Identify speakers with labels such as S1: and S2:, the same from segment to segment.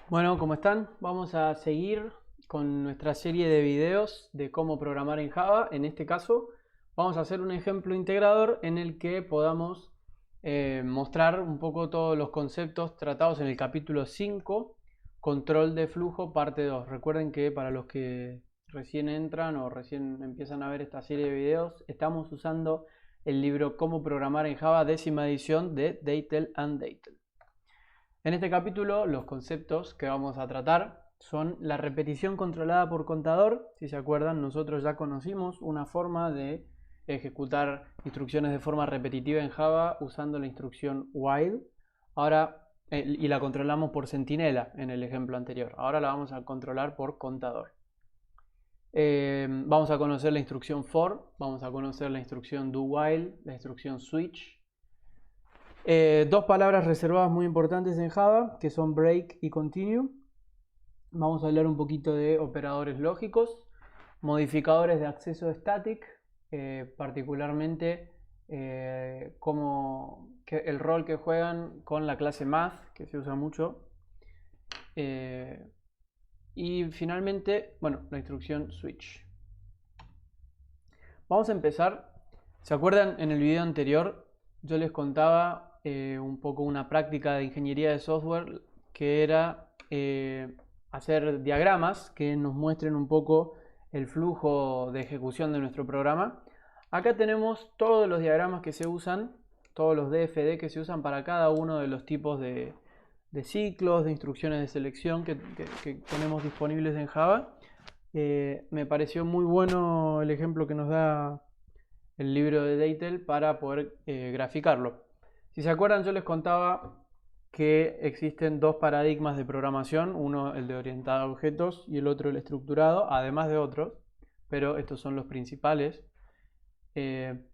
S1: Bueno, ¿cómo están? Vamos a seguir con nuestra serie de videos de cómo programar en Java. En este caso, vamos a hacer un ejemplo integrador en el que podamos mostrar un poco todos los conceptos tratados en el capítulo 5, control de flujo, parte 2. Recuerden que para los que recién entran o recién empiezan a ver esta serie de videos, estamos usando el libro Cómo programar en Java, 10ª edición de Deitel and Deitel. En este capítulo los conceptos que vamos a tratar son la repetición controlada por contador. Si se acuerdan, nosotros ya conocimos una forma de ejecutar instrucciones de forma repetitiva en Java usando la instrucción while. Ahora, y la controlamos por centinela en el ejemplo anterior. Ahora la vamos a controlar por contador. Vamos a conocer la instrucción for, vamos a conocer la instrucción do while, la instrucción switch. Dos palabras reservadas muy importantes en Java, que son break y continue. Vamos a hablar un poquito de operadores lógicos, modificadores de acceso static, particularmente el rol que juegan con la clase math, que se usa mucho. Y finalmente, bueno, la instrucción switch. Vamos a empezar. ¿Se acuerdan? En el video anterior yo les contaba un poco una práctica de ingeniería de software que era hacer diagramas que nos muestren un poco el flujo de ejecución de nuestro programa. Acá tenemos todos los diagramas que se usan, todos los DFD que se usan para cada uno de los tipos de ciclos, de instrucciones de selección que tenemos disponibles en Java. Me pareció muy bueno el ejemplo que nos da el libro de Deitel para poder graficarlo. Si se acuerdan, yo les contaba que existen dos paradigmas de programación, uno el de orientado a objetos y el otro el estructurado, además de otros, pero estos son los principales. En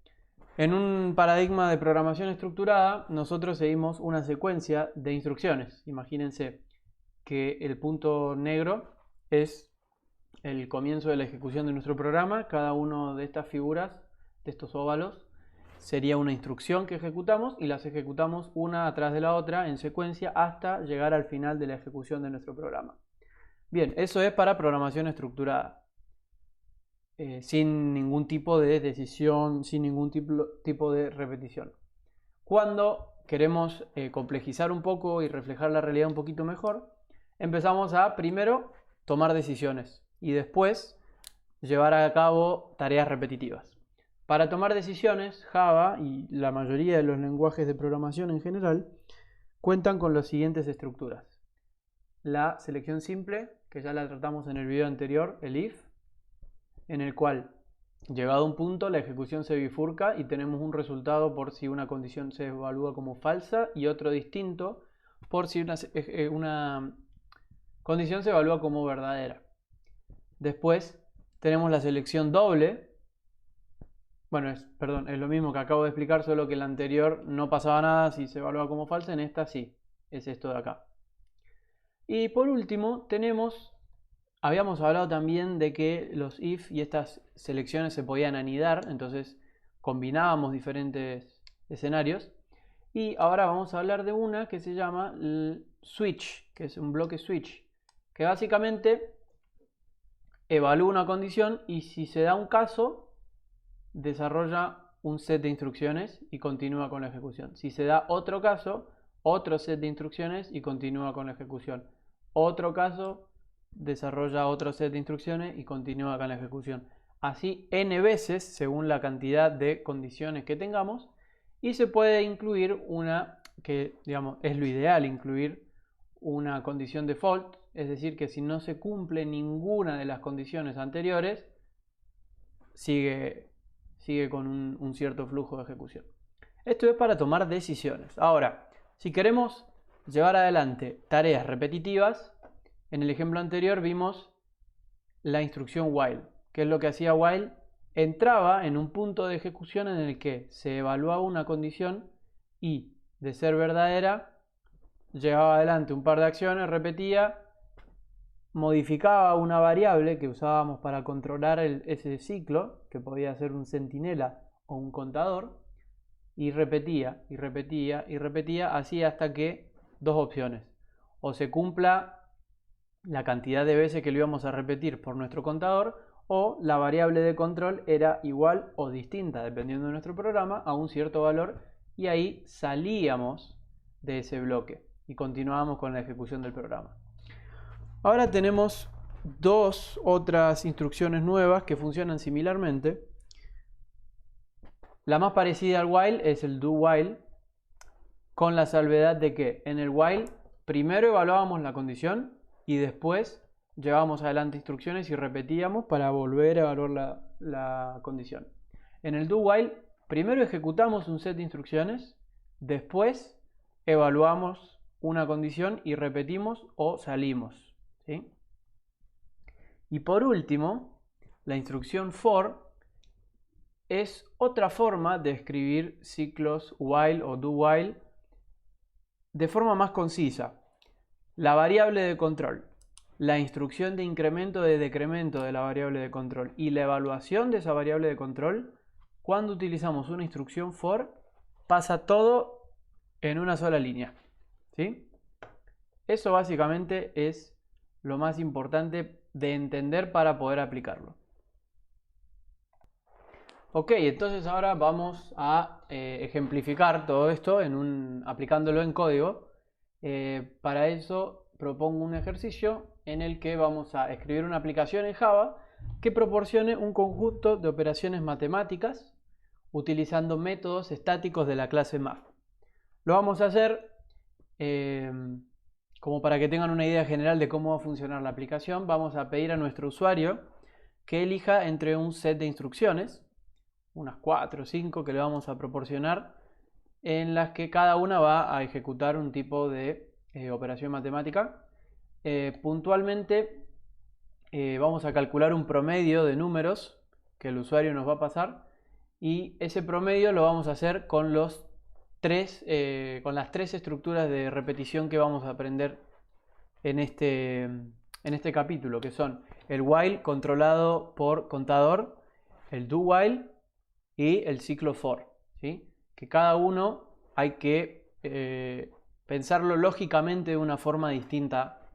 S1: un paradigma de programación estructurada, nosotros seguimos una secuencia de instrucciones. Imagínense que el punto negro es el comienzo de la ejecución de nuestro programa. Cada una de estas figuras, de estos óvalos, sería una instrucción que ejecutamos y las ejecutamos una atrás de la otra en secuencia hasta llegar al final de la ejecución de nuestro programa. Bien, eso es para programación estructurada, sin ningún tipo de decisión, sin ningún tipo de repetición. Cuando queremos complejizar un poco y reflejar la realidad un poquito mejor, empezamos a primero tomar decisiones y después llevar a cabo tareas repetitivas. Para tomar decisiones, Java y la mayoría de los lenguajes de programación en general cuentan con las siguientes estructuras. La selección simple, que ya la tratamos en el video anterior, el if, en el cual, llegado a un punto, la ejecución se bifurca y tenemos un resultado por si una condición se evalúa como falsa y otro distinto por si una condición se evalúa como verdadera. Después tenemos la selección doble. Bueno, es lo mismo que acabo de explicar, solo que en la anterior no pasaba nada si se evalúa como falsa, en esta sí, es esto de acá. Y por último habíamos hablado también de que los if y estas selecciones se podían anidar, entonces combinábamos diferentes escenarios. Y ahora vamos a hablar de una que se llama switch, que es un bloque switch, que básicamente evalúa una condición y si se da un caso, desarrolla un set de instrucciones y continúa con la ejecución. Si se da otro caso, otro set de instrucciones y continúa con la ejecución. Otro caso, desarrolla otro set de instrucciones y continúa con la ejecución. Así n veces según la cantidad de condiciones que tengamos, y se puede incluir una que, digamos, es lo ideal, incluir una condición default, es decir, que si no se cumple ninguna de las condiciones anteriores, sigue con un cierto flujo de ejecución. Esto es para tomar decisiones. Ahora, si queremos llevar adelante tareas repetitivas, en el ejemplo anterior vimos la instrucción while. ¿Qué es lo que hacía while? Entraba en un punto de ejecución en el que se evaluaba una condición y, de ser verdadera, llevaba adelante un par de acciones, repetía, modificaba una variable que usábamos para controlar ese ciclo, que podía ser un centinela o un contador, y repetía, y repetía, y repetía, así hasta que dos opciones. O se cumpla la cantidad de veces que lo íbamos a repetir por nuestro contador, o la variable de control era igual o distinta, dependiendo de nuestro programa, a un cierto valor, y ahí salíamos de ese bloque y continuábamos con la ejecución del programa. Ahora tenemos dos otras instrucciones nuevas que funcionan similarmente. La más parecida al while es el do while, con la salvedad de que en el while primero evaluábamos la condición y después llevábamos adelante instrucciones y repetíamos para volver a evaluar la condición. En el do while primero ejecutamos un set de instrucciones, después evaluamos una condición y repetimos o salimos, ¿sí? Y por último, la instrucción for es otra forma de escribir ciclos while o do while de forma más concisa. La variable de control, la instrucción de incremento o de decremento de la variable de control y la evaluación de esa variable de control, cuando utilizamos una instrucción for, pasa todo en una sola línea, ¿sí? Eso básicamente es lo más importante de entender para poder aplicarlo. Ok, entonces ahora vamos a ejemplificar todo esto aplicándolo en código. Para eso propongo un ejercicio en el que vamos a escribir una aplicación en Java que proporcione un conjunto de operaciones matemáticas utilizando métodos estáticos de la clase math. Lo vamos a hacer como para que tengan una idea general de cómo va a funcionar la aplicación. Vamos a pedir a nuestro usuario que elija entre un set de instrucciones, unas 4 o 5 que le vamos a proporcionar, en las que cada una va a ejecutar un tipo de operación matemática. Puntualmente vamos a calcular un promedio de números que el usuario nos va a pasar, y ese promedio lo vamos a hacer con las tres estructuras de repetición que vamos a aprender en este capítulo, que son el while controlado por contador, el do while y el ciclo for, ¿sí? Que cada uno hay que pensarlo lógicamente de una forma distinta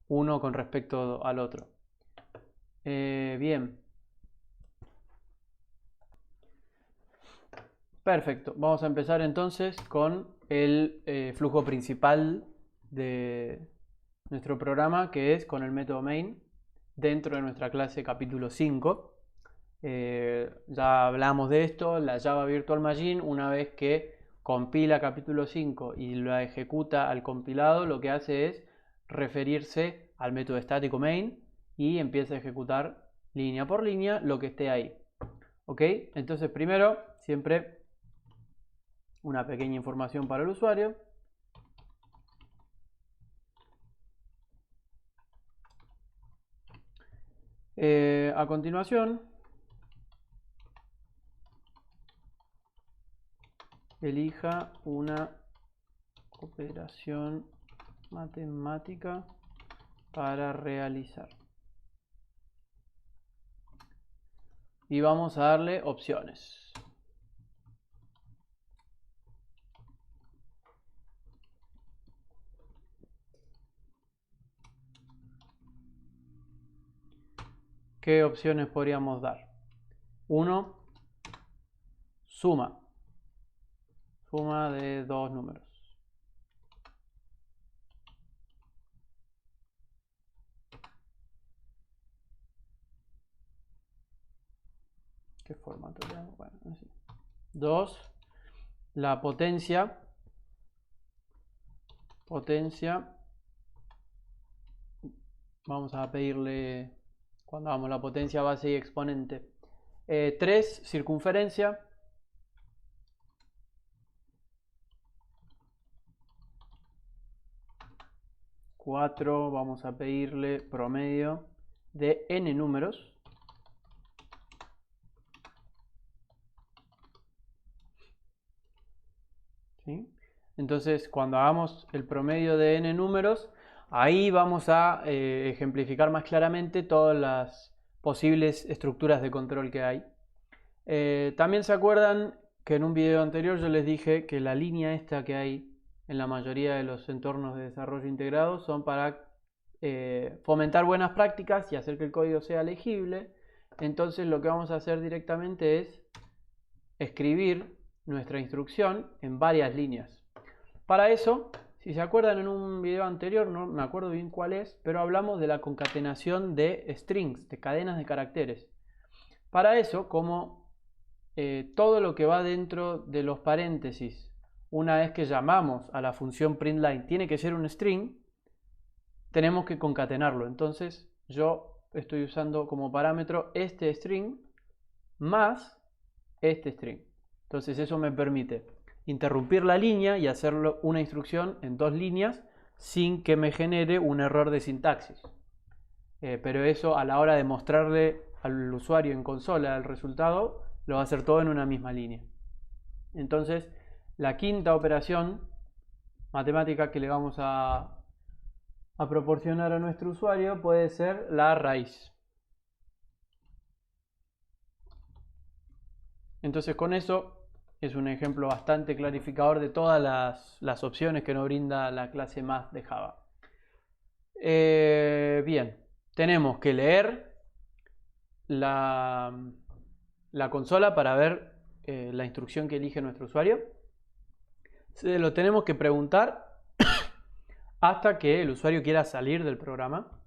S1: uno con respecto al otro. Bien. Perfecto. Vamos a empezar entonces con el flujo principal de nuestro programa, que es con el método main dentro de nuestra clase capítulo 5. Ya hablamos de esto, la Java Virtual Machine, una vez que compila capítulo 5 y la ejecuta al compilado, lo que hace es referirse al método estático main y empieza a ejecutar línea por línea lo que esté ahí. ¿Ok? Entonces primero, siempre una pequeña información para el usuario. A continuación, elija una operación matemática para realizar. Y vamos a darle opciones. ¿Qué opciones podríamos dar? 1. Suma. Suma de dos números. ¿Qué formato le damos? Bueno, así. 2. La potencia. Vamos a pedirle, cuando hagamos la potencia, base y exponente. 3. Circunferencia. 4. Vamos a pedirle promedio de n números. ¿Sí? Entonces, cuando hagamos el promedio de n números, ahí vamos a ejemplificar más claramente todas las posibles estructuras de control que hay. También se acuerdan que en un video anterior yo les dije que la línea esta que hay en la mayoría de los entornos de desarrollo integrado son para fomentar buenas prácticas y hacer que el código sea legible, entonces lo que vamos a hacer directamente es escribir nuestra instrucción en varias líneas. Para eso, si se acuerdan en un video anterior, no me acuerdo bien cuál es, pero hablamos de la concatenación de strings, de cadenas de caracteres. Para eso, como todo lo que va dentro de los paréntesis, una vez que llamamos a la función printline, tiene que ser un string, tenemos que concatenarlo. Entonces yo estoy usando como parámetro este string más este string. Entonces eso me permite interrumpir la línea y hacerlo una instrucción en 2 líneas sin que me genere un error de sintaxis. Pero eso a la hora de mostrarle al usuario en consola el resultado, lo va a hacer todo en una misma línea. Entonces la quinta operación matemática que le vamos a proporcionar a nuestro usuario puede ser la raíz. Entonces con eso es un ejemplo bastante clarificador de todas las opciones que nos brinda la clase math de Java. Bien, tenemos que leer la consola para ver la instrucción que elige nuestro usuario. Se lo tenemos que preguntar hasta que el usuario quiera salir del programa.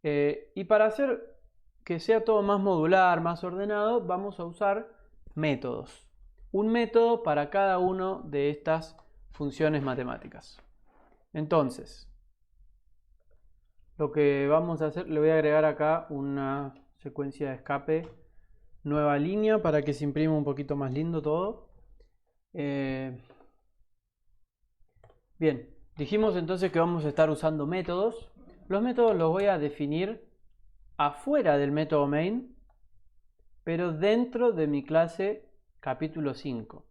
S1: Y para hacer que sea todo más modular, más ordenado, vamos a usar métodos. Un método para cada una de estas funciones matemáticas. Entonces, lo que vamos a hacer, le voy a agregar acá una secuencia de escape, nueva línea, para que se imprima un poquito más lindo todo. Bien. Dijimos entonces que vamos a estar usando métodos. Los métodos los voy a definir afuera del método main, pero dentro de mi clase capítulo 5.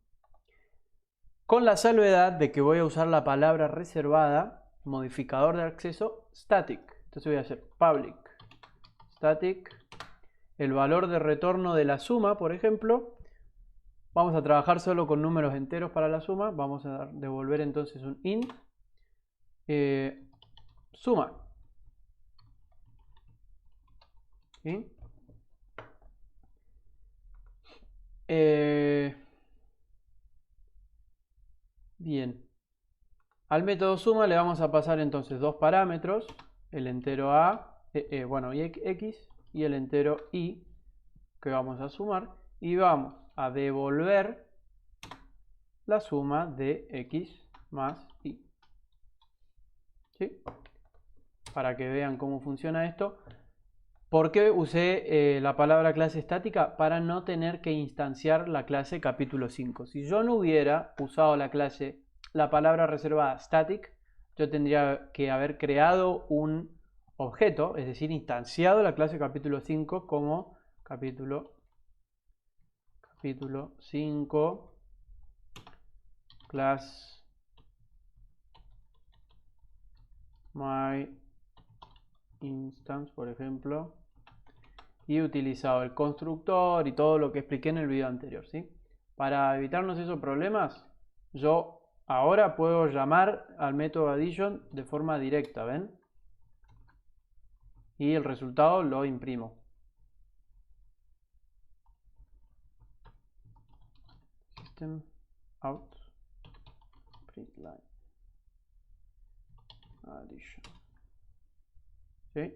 S1: Con la salvedad de que voy a usar la palabra reservada, modificador de acceso, static. Entonces voy a hacer public static. El valor de retorno de la suma, por ejemplo, vamos a trabajar solo con números enteros para la suma. Vamos a devolver entonces un int. Suma. ¿Sí? Bien. Al método suma le vamos a pasar entonces 2 parámetros, el entero a, y x, y el entero y, que vamos a sumar, y vamos a devolver la suma de x más y. ¿Sí? Para que vean cómo funciona esto. ¿Por qué usé la palabra clase estática? Para no tener que instanciar la clase capítulo 5. Si yo no hubiera usado la palabra reservada static, yo tendría que haber creado un objeto, es decir, instanciado la clase capítulo 5 como capítulo 5 class my instance, por ejemplo, y utilizado el constructor y todo lo que expliqué en el video anterior, ¿sí? Para evitarnos esos problemas, yo ahora puedo llamar al método addition de forma directa, ¿ven? Y el resultado lo imprimo. System out println addition. ¿Sí?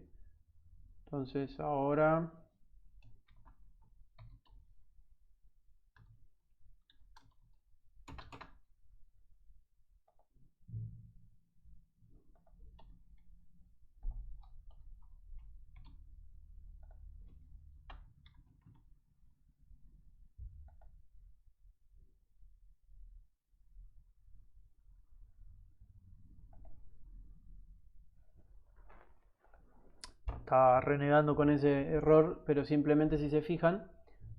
S1: Entonces ahora estaba renegando con ese error, pero simplemente si se fijan,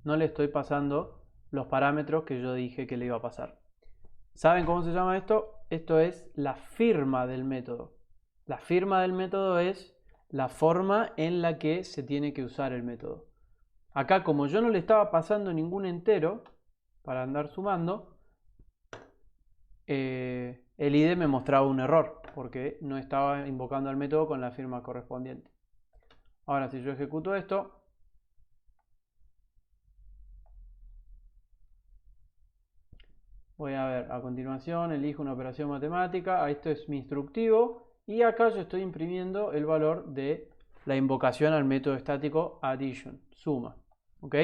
S1: no le estoy pasando los parámetros que yo dije que le iba a pasar. ¿Saben cómo se llama esto? Esto es la firma del método. La firma del método es la forma en la que se tiene que usar el método. Acá, como yo no le estaba pasando ningún entero para andar sumando, el IDE me mostraba un error. porque no estaba invocando al método con la firma correspondiente. Ahora, si yo ejecuto esto, voy a ver, a continuación elijo una operación matemática, esto es mi instructivo, y acá yo estoy imprimiendo el valor de la invocación al método estático addition, suma. ¿Ok?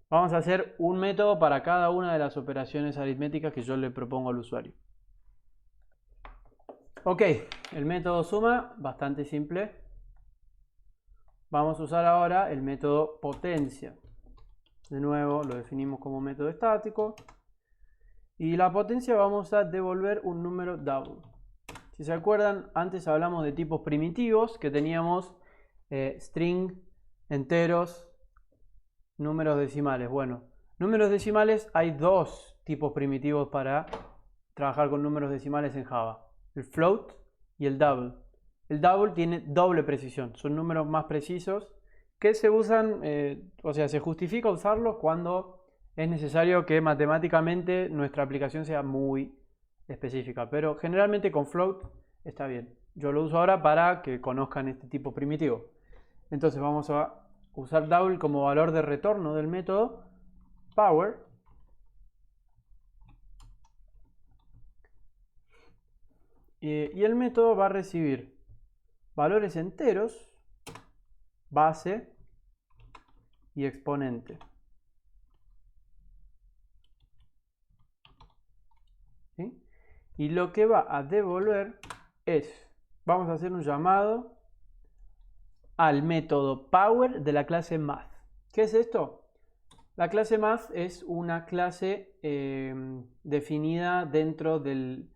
S1: Vamos a hacer un método para cada una de las operaciones aritméticas que yo le propongo al usuario. Ok, el método suma, bastante simple. Vamos a usar ahora el método potencia. De nuevo lo definimos como método estático. Y la potencia vamos a devolver un número double. Si se acuerdan, antes hablamos de tipos primitivos que teníamos string, enteros, números decimales. Bueno, números decimales hay dos tipos primitivos para trabajar con números decimales en Java. El float y el double. El double tiene doble precisión, son números más precisos que se usan, o sea, se justifica usarlos cuando es necesario que matemáticamente nuestra aplicación sea muy específica, pero generalmente con float está bien. Yo lo uso ahora para que conozcan este tipo primitivo. Entonces vamos a usar double como valor de retorno del método power. Y el método va a recibir valores enteros, base y exponente. ¿Sí? Y lo que va a devolver es, vamos a hacer un llamado al método power de la clase math. ¿Qué es esto? La clase math es una clase definida dentro del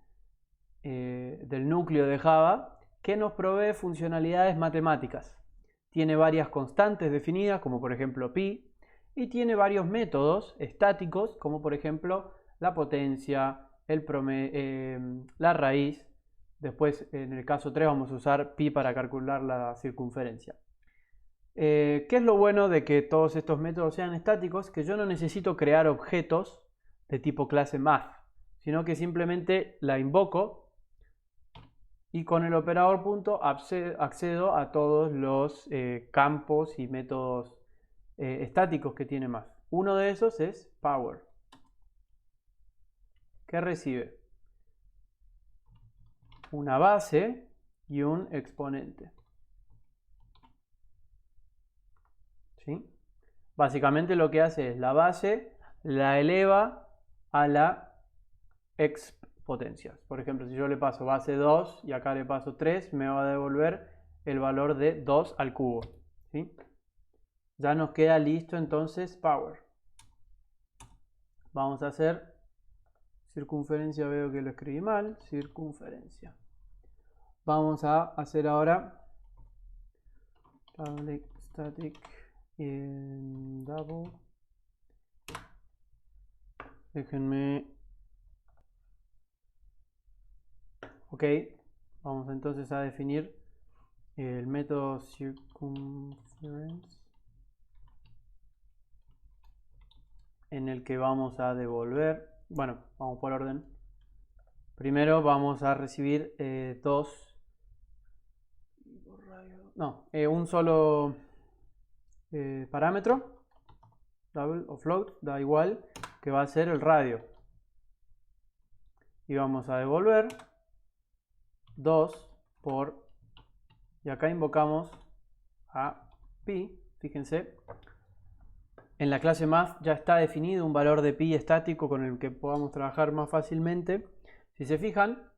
S1: núcleo de Java que nos provee funcionalidades matemáticas. Tiene varias constantes definidas, como por ejemplo pi, y tiene varios métodos estáticos, como por ejemplo la potencia, la raíz. Después, en el caso 3, vamos a usar pi para calcular la circunferencia. ¿Qué es lo bueno de que todos estos métodos sean estáticos? Que yo no necesito crear objetos de tipo clase math, sino que simplemente la invoco y con el operador punto accedo a todos los campos y métodos estáticos que tiene math. Uno de esos es power. ¿Qué recibe? Una base y un exponente. ¿Sí? Básicamente lo que hace es la base la eleva a la expotencia. Por ejemplo, si yo le paso base 2 y acá le paso 3, me va a devolver el valor de 2 al cubo. ¿Sí? Ya nos queda listo entonces power. Vamos a hacer circunferencia, veo que lo escribí mal, circunferencia. Vamos a hacer ahora public static double. Déjenme. Ok, vamos entonces a definir el método circumference en el que vamos a devolver, bueno, vamos por orden. Primero vamos a recibir un solo parámetro, double o float, da igual, que va a ser el radio. Y vamos a devolver 2 por, y acá invocamos a pi, fíjense. En la clase math ya está definido un valor de pi estático con el que podamos trabajar más fácilmente. Si se fijan,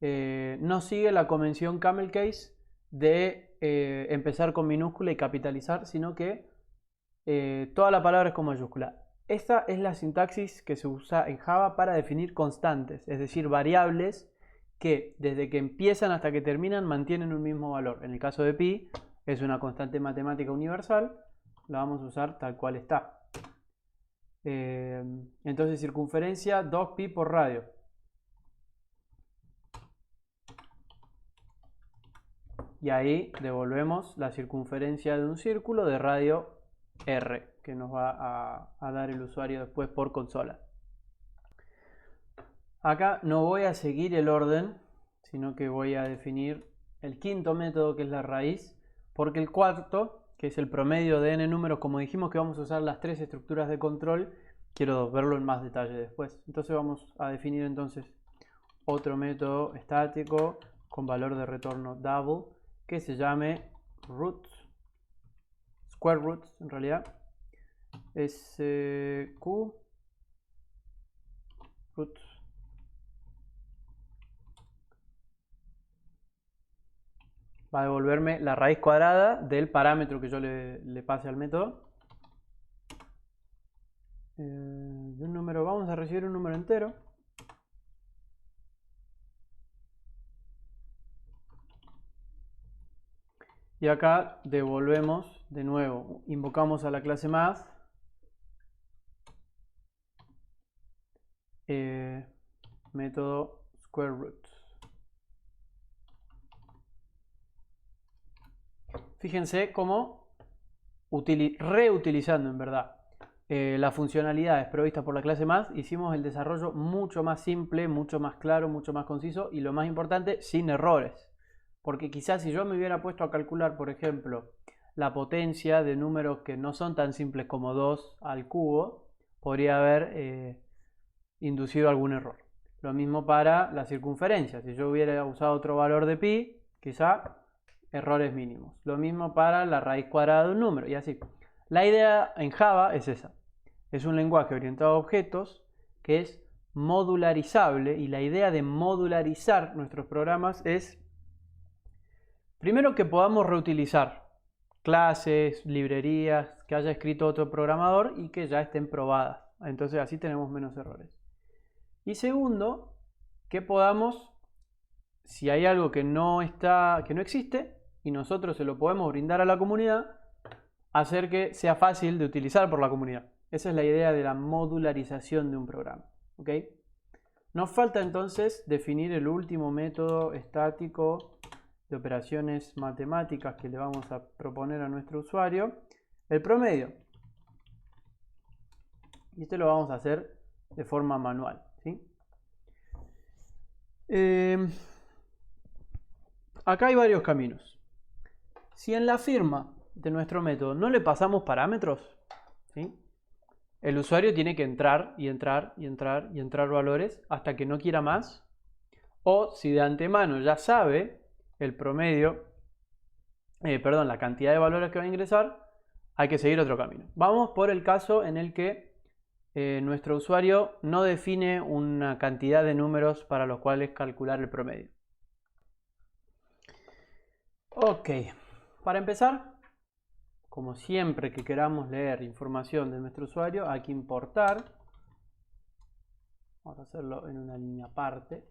S1: no sigue la convención camel case de empezar con minúscula y capitalizar, sino que toda la palabra es con mayúscula. Esta es la sintaxis que se usa en Java para definir constantes, es decir, variables que desde que empiezan hasta que terminan mantienen un mismo valor. En el caso de pi es una constante matemática universal, la vamos a usar tal cual está. Entonces circunferencia 2pi por radio. Y ahí devolvemos la circunferencia de un círculo de radio r, que nos va a dar el usuario después por consola. Acá no voy a seguir el orden, sino que voy a definir el quinto método, que es la raíz, porque el cuarto, que es el promedio de n números, como dijimos que vamos a usar las tres estructuras de control, quiero verlo en más detalle después. Entonces vamos a definir entonces otro método estático con valor de retorno double, que se llame roots, square roots en realidad, sq roots. Va a devolverme la raíz cuadrada del parámetro que yo le pase al método. De un número, vamos a recibir un número entero. Y acá devolvemos de nuevo, invocamos a la clase math, método square roots. Fíjense cómo reutilizando en verdad las funcionalidades provistas por la clase math, hicimos el desarrollo mucho más simple, mucho más claro, mucho más conciso y lo más importante, sin errores. Porque quizás si yo me hubiera puesto a calcular, por ejemplo, la potencia de números que no son tan simples como 2 al cubo, podría haber inducido algún error. Lo mismo para la circunferencia. Si yo hubiera usado otro valor de pi, quizá errores mínimos. Lo mismo para la raíz cuadrada de un número y así. La idea en Java es esa. Es un lenguaje orientado a objetos que es modularizable y la idea de modularizar nuestros programas es primero que podamos reutilizar clases, librerías que haya escrito otro programador y que ya estén probadas. Entonces así tenemos menos errores. Y segundo, que podamos, si hay algo que no existe y nosotros se lo podemos brindar a la comunidad, hacer que sea fácil de utilizar por la comunidad. Esa es la idea de la modularización de un programa. ¿Ok? Nos falta entonces definir el último método estático de operaciones matemáticas que le vamos a proponer a nuestro usuario, el promedio. Y este lo vamos a hacer de forma manual. ¿Sí? Acá hay varios caminos. Si en la firma de nuestro método no le pasamos parámetros, ¿sí? El usuario tiene que entrar y entrar y entrar y entrar valores hasta que no quiera más. O si de antemano ya sabe el promedio, la cantidad de valores que va a ingresar, hay que seguir otro camino. Vamos por el caso en el que nuestro usuario no define una cantidad de números para los cuales calcular el promedio. Ok, para empezar, como siempre que queramos leer información de nuestro usuario, hay que importar. Vamos a hacerlo en una línea aparte.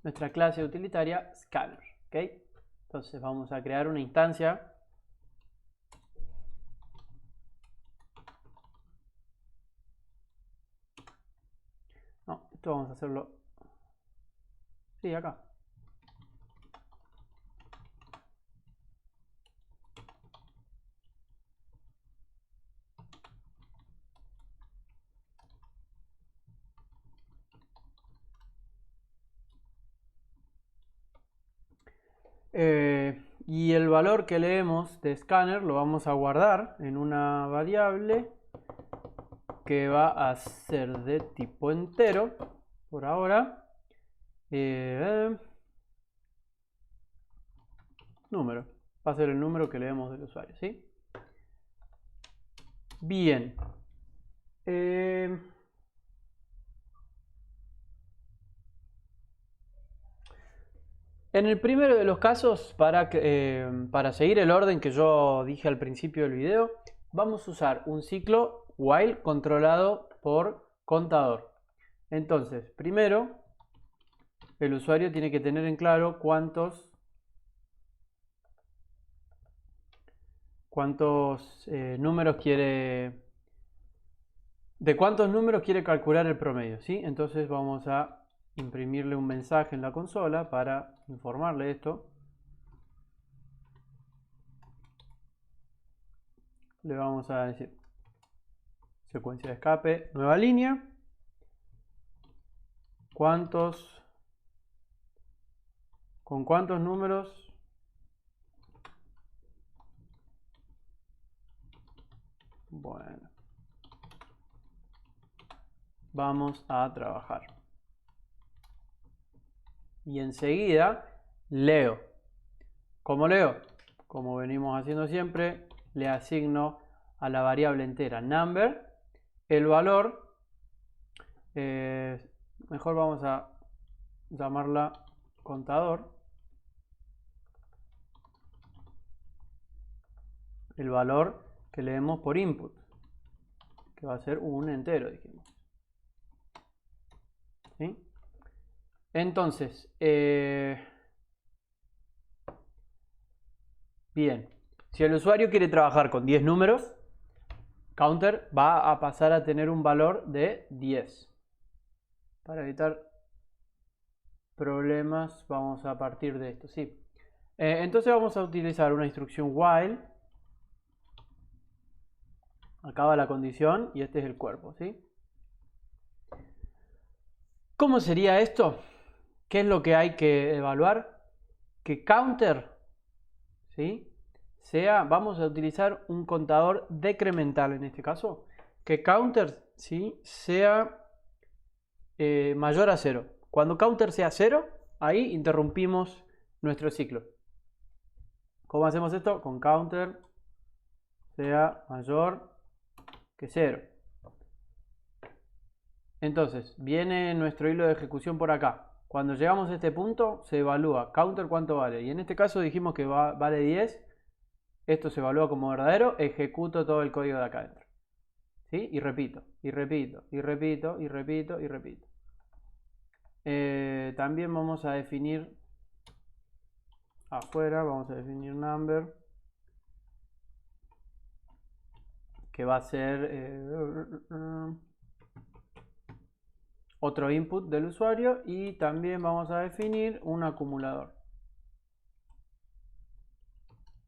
S1: Nuestra clase utilitaria scanner. ¿Okay? Entonces vamos a crear una instancia. No, esto vamos a hacerlo. Sí, acá. Y el valor que leemos de scanner lo vamos a guardar en una variable que va a ser de tipo entero por ahora. Número. Va a ser el número que leemos del usuario, ¿sí? Bien. En el primero de los casos, para seguir el orden que yo dije al principio del video, vamos a usar un ciclo while controlado por contador. Entonces, primero, el usuario tiene que tener en claro cuántos números quiere, de cuántos números quiere calcular el promedio, ¿sí? Entonces vamos a imprimirle un mensaje en la consola para informarle esto. Le vamos a decir, secuencia de escape, nueva línea. ¿Con cuántos números? Bueno, vamos a trabajar. Y enseguida leo. ¿Cómo leo? Como venimos haciendo siempre, le asigno a la variable entera number el valor. Mejor vamos a llamarla contador. El valor que le demos por input, que va a ser un entero, dijimos. ¿Sí? Entonces, bien, si el usuario quiere trabajar con 10 números, counter va a pasar a tener un valor de 10. Para evitar problemas, vamos a partir de esto, ¿sí? Entonces vamos a utilizar una instrucción while. Acaba la condición y este es el cuerpo, ¿sí? ¿Cómo sería esto? ¿Qué es lo que hay que evaluar? Que counter, ¿sí? Vamos a utilizar un contador decremental en este caso. Que counter, ¿sí? Sea mayor a 0. Cuando counter sea 0, ahí interrumpimos nuestro ciclo. ¿Cómo hacemos esto? Con counter sea mayor que 0. Entonces, viene nuestro hilo de ejecución por acá. Cuando llegamos a este punto, se evalúa counter cuánto vale. Y en este caso dijimos que vale 10. Esto se evalúa como verdadero. Ejecuto todo el código de acá adentro. ¿Sí? Y repito, y repito, y repito, y repito, y repito. También vamos a definir afuera, vamos a definir number, que va a ser otro input del usuario, y también vamos a definir un acumulador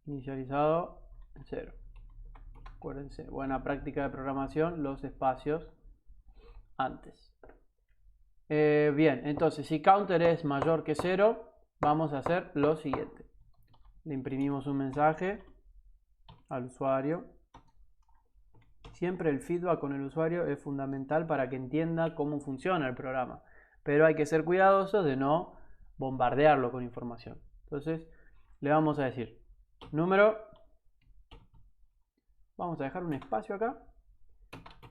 S1: inicializado en 0. Acuérdense, buena práctica de programación, los espacios antes. Bien, entonces si counter es mayor que 0, vamos a hacer lo siguiente. Le imprimimos un mensaje al usuario. Siempre el feedback con el usuario es fundamental para que entienda cómo funciona el programa. Pero hay que ser cuidadosos de no bombardearlo con información. Entonces le vamos a decir número. Vamos a dejar un espacio acá.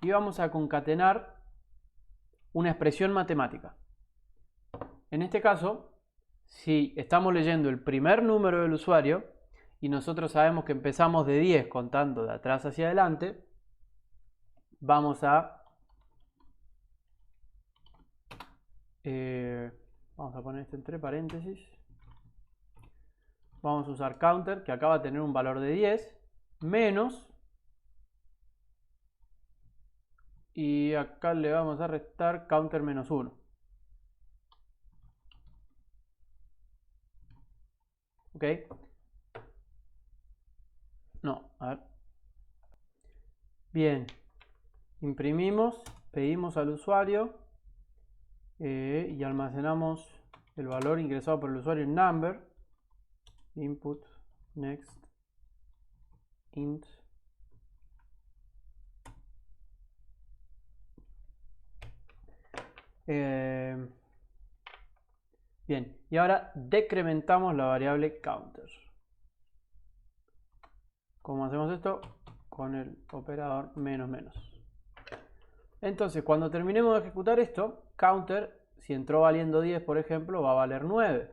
S1: Y vamos a concatenar una expresión matemática. En este caso, si estamos leyendo el primer número del usuario y nosotros sabemos que empezamos de 10 contando de atrás hacia adelante, vamos a poner esto entre paréntesis. Vamos a usar counter, que acaba de tener un valor de 10, menos, y acá le vamos a restar counter menos 1. ¿Ok? No, a ver. Bien. Imprimimos, pedimos al usuario y almacenamos el valor ingresado por el usuario en number. Input, next, int. Bien, y ahora decrementamos la variable counter. ¿Cómo hacemos esto? Con el operador menos menos. Entonces, cuando terminemos de ejecutar esto, counter, si entró valiendo 10, por ejemplo, va a valer 9.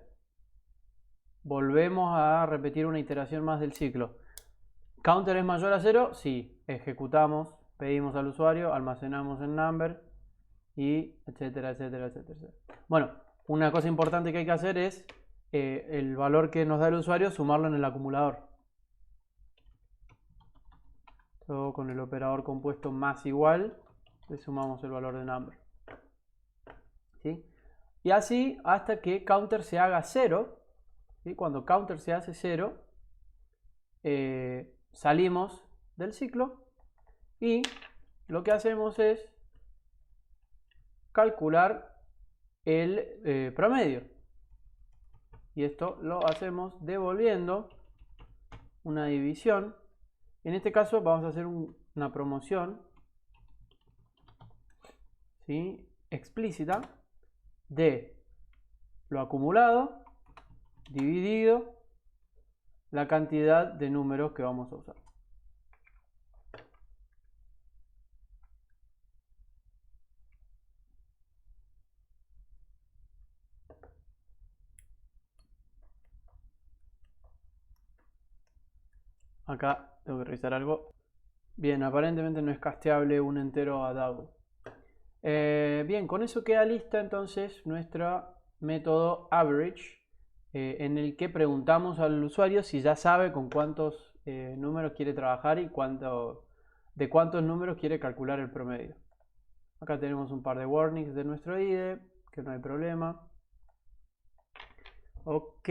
S1: Volvemos a repetir una iteración más del ciclo. ¿Counter es mayor a 0? Sí. Ejecutamos, pedimos al usuario, almacenamos en number, y etcétera, etcétera, etcétera. Bueno, una cosa importante que hay que hacer es el valor que nos da el usuario, sumarlo en el acumulador. Todo con el operador compuesto más igual, le sumamos el valor de number. ¿Sí? Y así hasta que counter se haga 0. ¿Sí? Cuando counter se hace 0, salimos del ciclo y lo que hacemos es calcular el promedio. Y esto lo hacemos devolviendo una división. En este caso vamos a hacer una promoción, ¿sí?, explícita de lo acumulado dividido la cantidad de números que vamos a usar. Acá tengo que revisar algo. Bien, aparentemente no es casteable un entero a DAO. Bien, con eso queda lista entonces nuestro método average, en el que preguntamos al usuario si ya sabe con cuántos números quiere trabajar y de cuántos números quiere calcular el promedio. Acá tenemos un par de warnings de nuestro IDE, que no hay problema. Ok,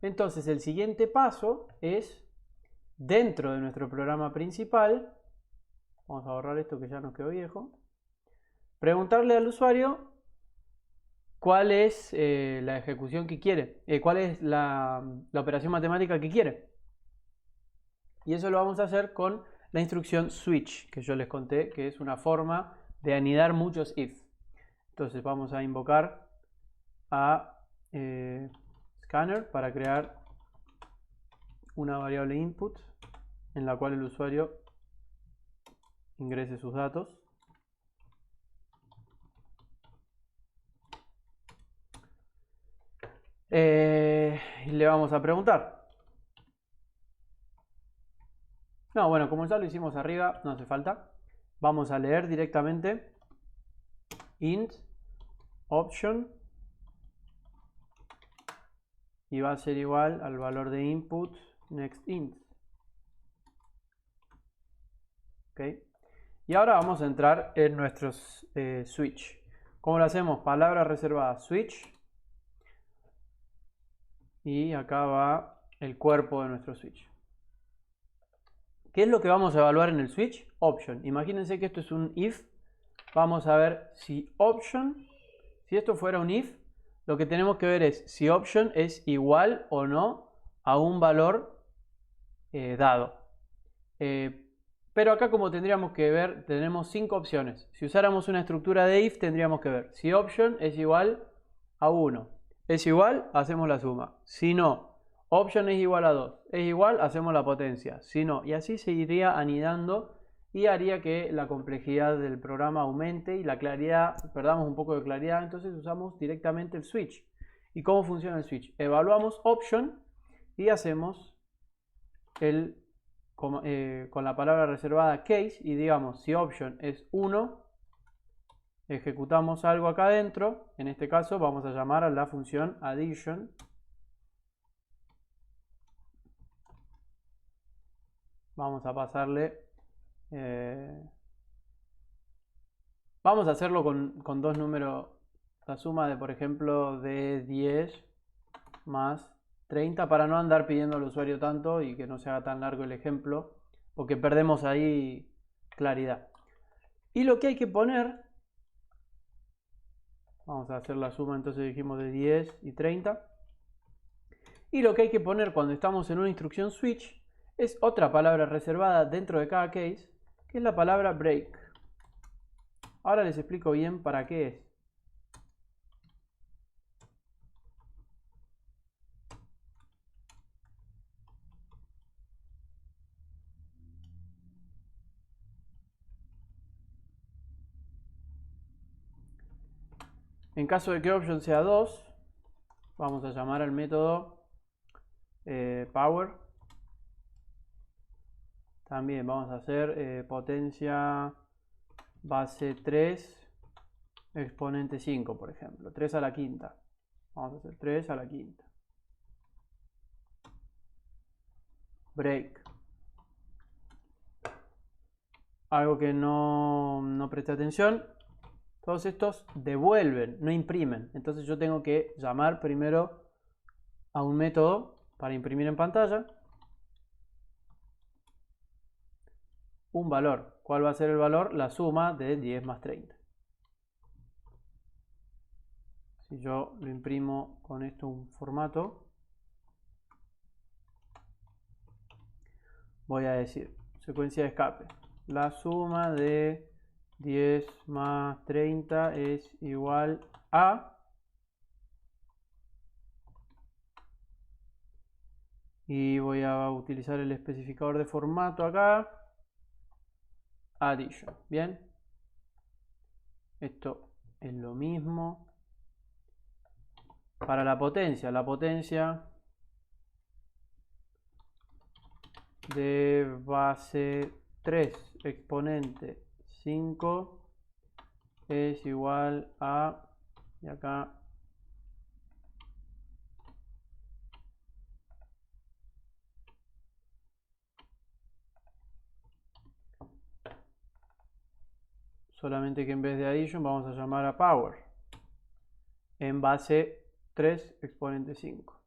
S1: entonces el siguiente paso es, dentro de nuestro programa principal, vamos a borrar esto que ya nos quedó viejo, preguntarle al usuario cuál es la ejecución que quiere, cuál es la operación matemática que quiere. Y eso lo vamos a hacer con la instrucción switch, que yo les conté que es una forma de anidar muchos if. Entonces vamos a invocar a scanner para crear una variable input en la cual el usuario ingrese sus datos. Y le vamos a preguntar. No, bueno, como ya lo hicimos arriba, no hace falta. Vamos a leer directamente int option y va a ser igual al valor de input next int. ¿Ok? Y ahora vamos a entrar en nuestros switch. ¿Cómo lo hacemos? Palabra reservada switch. Y acá va el cuerpo de nuestro switch. ¿Qué es lo que vamos a evaluar en el switch? Option. Imagínense que esto es un if. Vamos a ver si option, si esto fuera un if, lo que tenemos que ver es si option es igual o no a un valor dado. Pero acá, como tendríamos que ver, tenemos 5 opciones. Si usáramos una estructura de if, tendríamos que ver si option es igual a 1. Es igual, hacemos la suma. Si no, option es igual a 2. Es igual, hacemos la potencia. Si no, y así se iría anidando y haría que la complejidad del programa aumente y la claridad, perdamos un poco de claridad. Entonces usamos directamente el switch. ¿Y cómo funciona el switch? Evaluamos option y hacemos con la palabra reservada case, y digamos si option es 1, ejecutamos algo acá adentro. En este caso vamos a llamar a la función addition. Vamos a pasarle, vamos a hacerlo con dos números, la suma de, por ejemplo, de 10 más 30, para no andar pidiendo al usuario tanto y que no se haga tan largo el ejemplo, porque perdemos ahí claridad. Y lo que hay que poner, vamos a hacer la suma, entonces dijimos de 10 y 30. Y lo que hay que poner cuando estamos en una instrucción switch es otra palabra reservada dentro de cada case, que es la palabra break. Ahora les explico bien para qué es. En caso de que option sea 2, vamos a llamar al método power. También vamos a hacer potencia base 3 exponente 5, por ejemplo. 3 a la quinta. Vamos a hacer 3 a la quinta. Break. Algo que no presté atención. Todos estos devuelven, no imprimen. Entonces yo tengo que llamar primero a un método para imprimir en pantalla un valor. ¿Cuál va a ser el valor? La suma de 10 más 30. Si yo lo imprimo con esto un formato, voy a decir, secuencia de escape. La suma de 10 más 30 es igual a... Y voy a utilizar el especificador de formato acá. Addition. Bien. Esto es lo mismo. Para la potencia de base 3 exponente 5 es igual a, y acá solamente que en vez de addition vamos a llamar a power en base 3 exponente 5.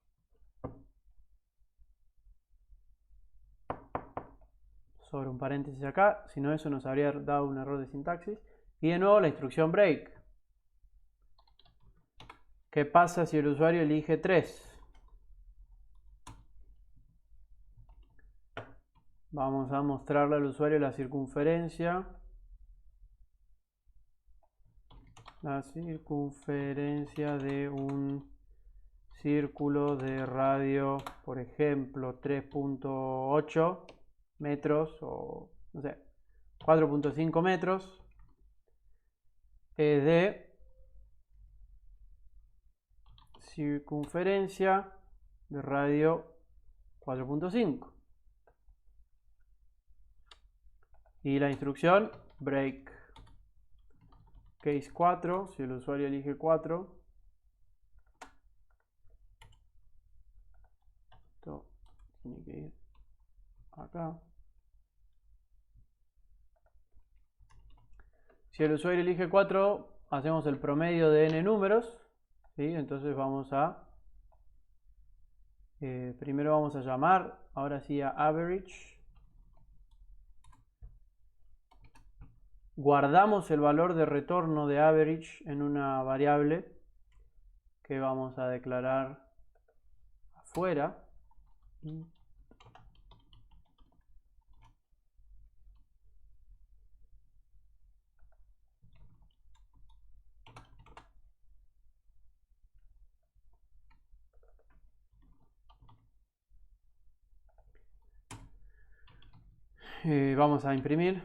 S1: Sobre un paréntesis acá, si no eso nos habría dado un error de sintaxis. Y de nuevo la instrucción break. ¿Qué pasa si el usuario elige 3? Vamos a mostrarle al usuario la circunferencia. La circunferencia de un círculo de radio, por ejemplo, 3.8 metros o, no sé, 4.5 metros, es de circunferencia de radio 4.5. Y la instrucción break. Case 4, si el usuario elige 4. Esto tiene que ir acá. Si el usuario elige 4, hacemos el promedio de n números. ¿Sí? Entonces vamos a... primero vamos a llamar, ahora sí, a average. Guardamos el valor de retorno de average en una variable que vamos a declarar afuera. Vamos a imprimir.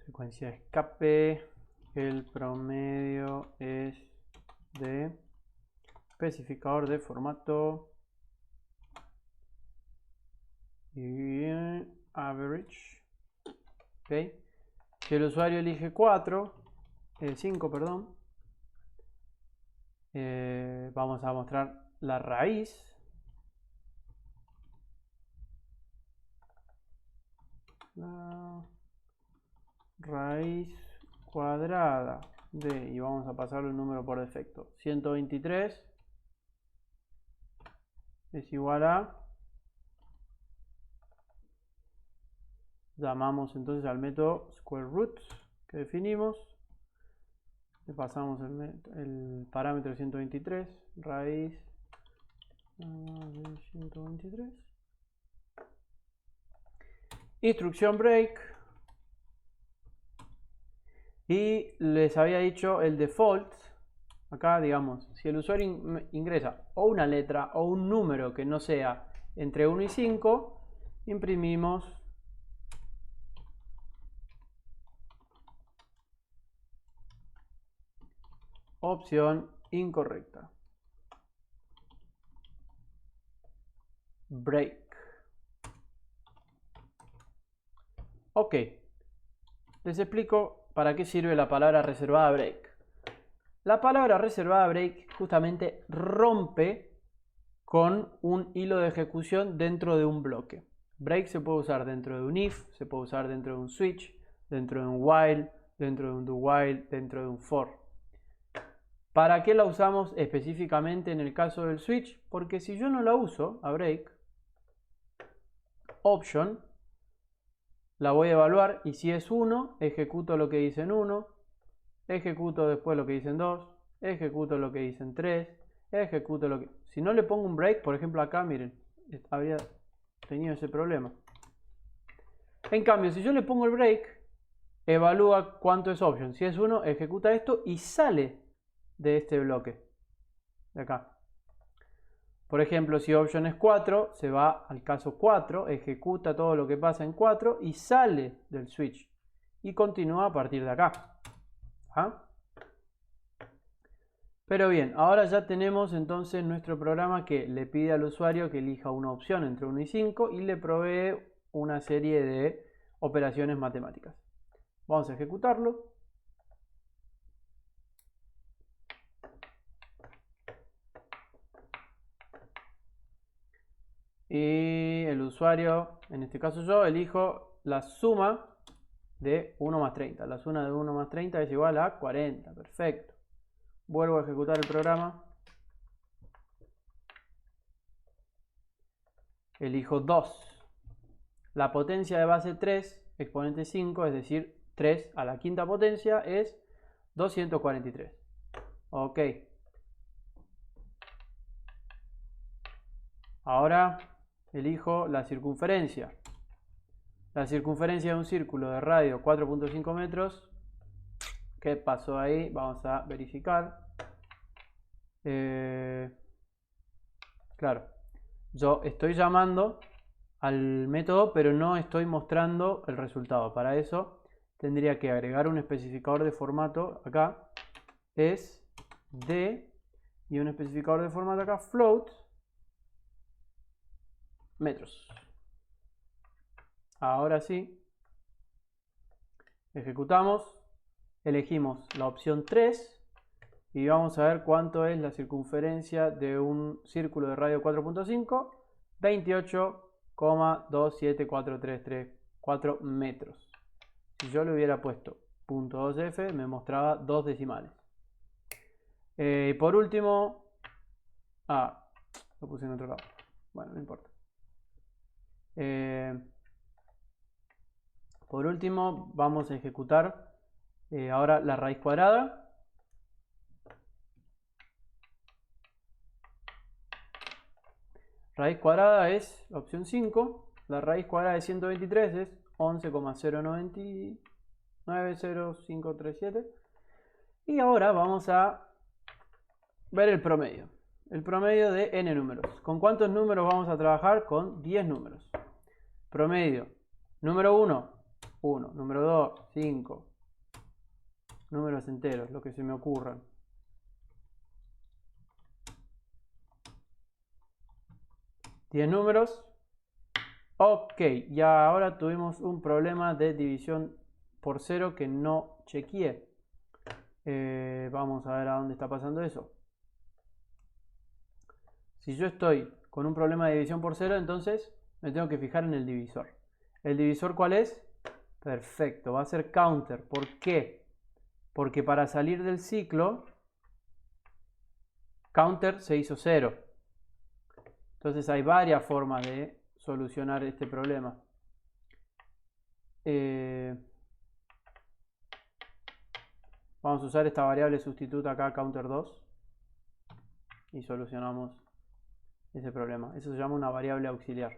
S1: Secuencia de escape. El promedio es de especificador de formato y average. ¿Okay? Si el usuario elige 5, perdón, vamos a mostrar la raíz. La raíz cuadrada de, y vamos a pasarle un número por defecto, 123 es igual a, llamamos entonces al método square root que definimos, le pasamos el parámetro 123, raíz de 123, instrucción break. Y les había dicho el default, acá digamos, si el usuario ingresa o una letra o un número que no sea entre 1 y 5, imprimimos opción incorrecta. Break. Ok, les explico para qué sirve la palabra reservada break. La palabra reservada break justamente rompe con un hilo de ejecución dentro de un bloque. break se puede usar dentro de un if, se puede usar dentro de un switch, dentro de un while, dentro de un do while, dentro de un for. ¿Para qué la usamos específicamente en el caso del switch? Porque si yo no la uso a break, option, la voy a evaluar y si es 1, ejecuto lo que dice en 1, ejecuto después lo que dicen 2, ejecuto lo que dicen 3, ejecuto lo que... Si no le pongo un break, por ejemplo acá, miren, habría tenido ese problema. En cambio, si yo le pongo el break, evalúa cuánto es option. Si es 1, ejecuta esto y sale de este bloque de acá. Por ejemplo, si option es 4, se va al caso 4, ejecuta todo lo que pasa en 4 y sale del switch. Y continúa a partir de acá. ¿Ah? Pero bien, ahora ya tenemos entonces nuestro programa que le pide al usuario que elija una opción entre 1 y 5 y le provee una serie de operaciones matemáticas. Vamos a ejecutarlo. Y el usuario, en este caso yo, elijo la suma de 1 más 30. La suma de 1 más 30 es igual a 40. Perfecto. Vuelvo a ejecutar el programa. Elijo 2. La potencia de base 3, exponente 5, es decir, 3 a la quinta potencia es 243. Ok. Ahora elijo la circunferencia. La circunferencia de un círculo de radio 4.5 metros. ¿Qué pasó ahí? Vamos a verificar. Claro, yo estoy llamando al método, pero no estoy mostrando el resultado. Para eso tendría que agregar un especificador de formato acá. Es d y un especificador de formato acá, float metros. Ahora sí, ejecutamos, elegimos la opción 3 y vamos a ver cuánto es la circunferencia de un círculo de radio 4.5, 28,27434 metros. Si yo le hubiera puesto .2f me mostraba 2 decimales. Y por último, lo puse en otro lado. Bueno, no importa. Por último, vamos a ejecutar ahora la raíz cuadrada. Raíz cuadrada es la opción 5. La raíz cuadrada de 123 es 11,090537. Y ahora vamos a ver el promedio. El promedio de n números. ¿Con cuántos números vamos a trabajar? Con 10 números. Promedio. Número 1, 1. Número 2, 5. Números enteros, lo que se me ocurran. ¿10 números? Ok, ya ahora tuvimos un problema de división por 0 que no chequeé. Vamos a ver a dónde está pasando eso. Si yo estoy con un problema de división por 0, entonces me tengo que fijar en el divisor. ¿El divisor cuál es? Perfecto, va a ser counter. ¿Por qué? Porque para salir del ciclo, counter se hizo 0. Entonces hay varias formas de solucionar este problema. Vamos a usar esta variable sustituta acá, counter 2, y solucionamos ese problema. Eso se llama una variable auxiliar.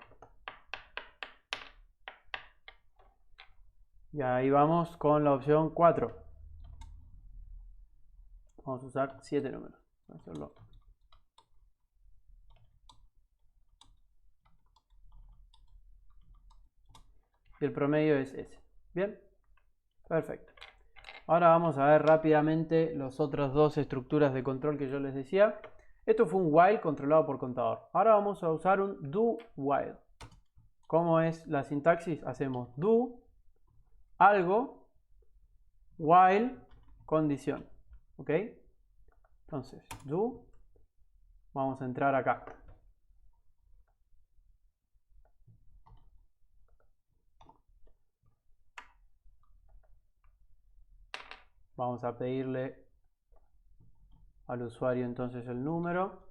S1: Y ahí vamos con la opción 4. Vamos a usar 7 números. Vamos a hacerlo. Y el promedio es ese. Bien, perfecto. Ahora vamos a ver rápidamente las otras dos estructuras de control que yo les decía. Esto fue un while controlado por contador. Ahora vamos a usar un do while. ¿Cómo es la sintaxis? Hacemos do, algo, while, condición. ¿Ok? Entonces, do, vamos a entrar acá. Vamos a pedirle al usuario entonces el número.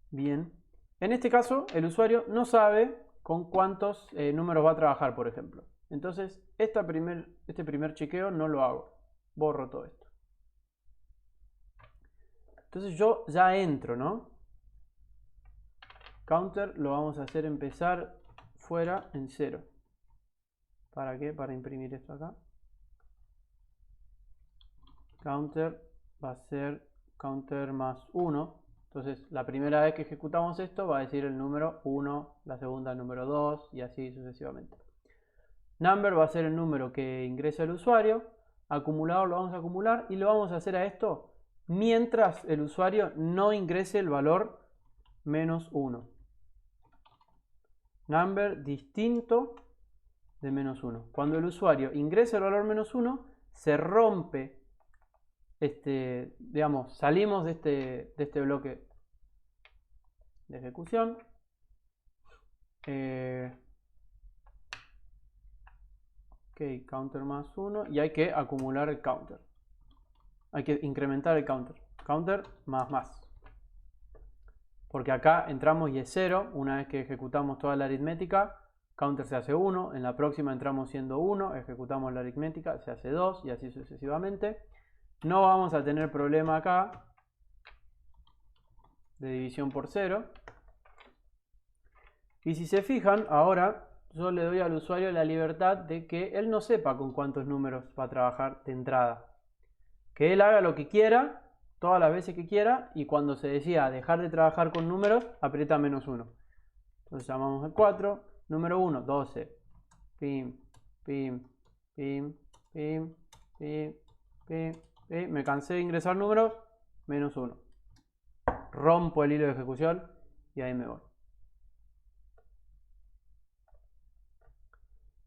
S1: Bien. En este caso, el usuario no sabe con cuántos números va a trabajar, por ejemplo. Entonces, este primer chequeo no lo hago. Borro todo esto. Entonces yo ya entro, ¿no? Counter lo vamos a hacer empezar fuera en 0. ¿Para qué? Para imprimir esto acá. Counter va a ser counter más 1. Entonces la primera vez que ejecutamos esto va a decir el número 1, la segunda el número 2 y así sucesivamente. Number va a ser el número que ingresa el usuario. Acumulador lo vamos a acumular y lo vamos a hacer a esto mientras el usuario no ingrese el valor menos 1. Number distinto de menos 1. Cuando el usuario ingresa el valor menos 1, se rompe, digamos, salimos de este bloque de ejecución. Ok, counter más 1 y hay que acumular el counter. Hay que incrementar el counter. Counter más. Porque acá entramos y es 0. Una vez que ejecutamos toda la aritmética, counter se hace 1. En la próxima entramos siendo 1. Ejecutamos la aritmética, se hace 2 y así sucesivamente. No vamos a tener problema acá de división por 0. Y si se fijan, ahora yo le doy al usuario la libertad de que él no sepa con cuántos números va a trabajar de entrada. Que él haga lo que quiera, todas las veces que quiera, y cuando se decida dejar de trabajar con números, aprieta menos 1. Entonces llamamos al 4, número 1, 12. Pim, pim, pim, pim, pim, pim, pim. Me cansé de ingresar números, menos 1. Rompo el hilo de ejecución y ahí me voy.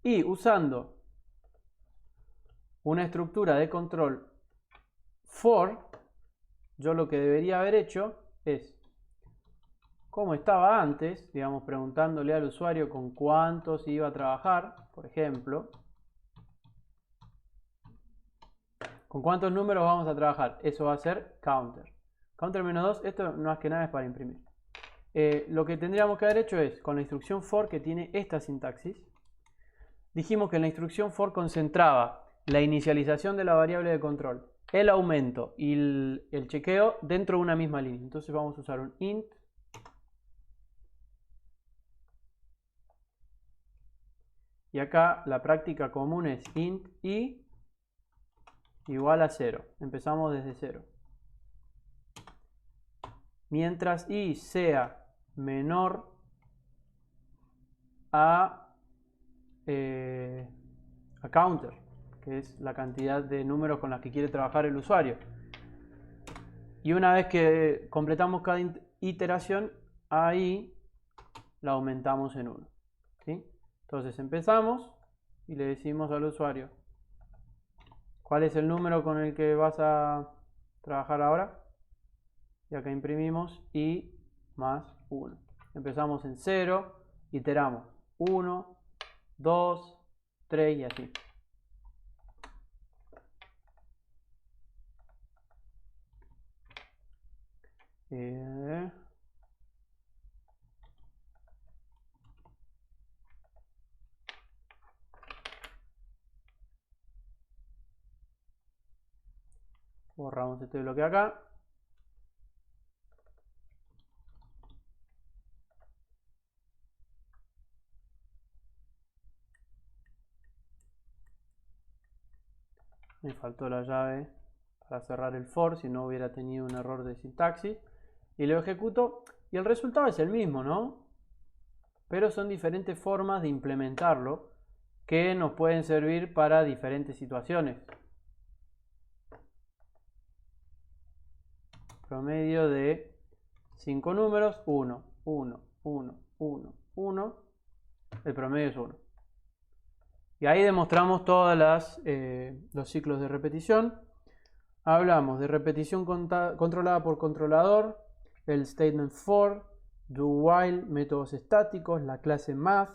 S1: Y usando una estructura de control for, yo lo que debería haber hecho es, como estaba antes, digamos, preguntándole al usuario con cuántos iba a trabajar, por ejemplo, con cuántos números vamos a trabajar. Eso va a ser counter. Counter menos 2, esto no más que nada es para imprimir. Lo que tendríamos que haber hecho es, con la instrucción for que tiene esta sintaxis, dijimos que la instrucción for concentraba la inicialización de la variable de control, el aumento y el chequeo dentro de una misma línea. Entonces vamos a usar un int y acá la práctica común es int i igual a 0. Empezamos desde 0. Mientras i sea menor a counter, que es la cantidad de números con las que quiere trabajar el usuario. Y una vez que completamos cada iteración, ahí la aumentamos en 1. ¿Sí? Entonces empezamos y le decimos al usuario, ¿cuál es el número con el que vas a trabajar ahora? Y acá imprimimos i más 1. Empezamos en 0, iteramos 1, 2, 3 y así. Borramos este bloque acá. Me faltó la llave para cerrar el for, si no hubiera tenido un error de sintaxis. Y lo ejecuto y el resultado es el mismo, ¿no? Pero son diferentes formas de implementarlo que nos pueden servir para diferentes situaciones. Promedio de 5 números, 1, 1, 1, 1, 1. El promedio es 1. Y ahí demostramos todos los ciclos de repetición. Hablamos de repetición controlada por controlador, el statement for, do while, métodos estáticos, la clase math,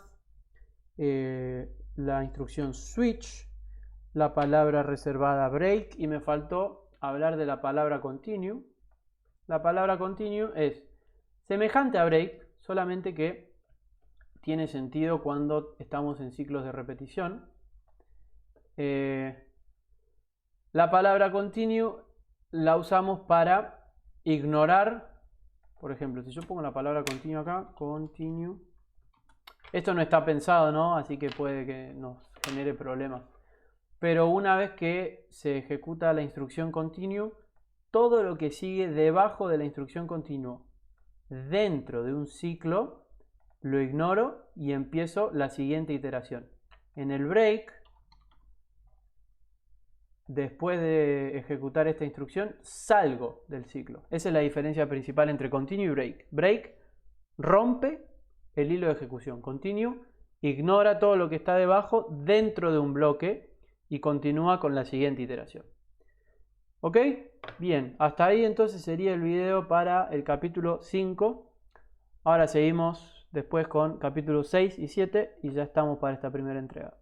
S1: la instrucción switch, la palabra reservada break, y me faltó hablar de la palabra continue. La palabra continue es semejante a break, solamente que tiene sentido cuando estamos en ciclos de repetición. La palabra continue la usamos para ignorar, por ejemplo, si yo pongo la palabra continue acá, continue, esto no está pensado, ¿no? Así que puede que nos genere problemas. Pero una vez que se ejecuta la instrucción continue, todo lo que sigue debajo de la instrucción continue dentro de un ciclo lo ignoro y empiezo la siguiente iteración. En el break, después de ejecutar esta instrucción, salgo del ciclo. Esa es la diferencia principal entre continue y break. Break rompe el hilo de ejecución. Continue ignora todo lo que está debajo dentro de un bloque y continúa con la siguiente iteración. ¿Ok? Bien, hasta ahí entonces sería el video para el capítulo 5. Ahora seguimos después con capítulos 6 y 7 y ya estamos para esta primera entrega.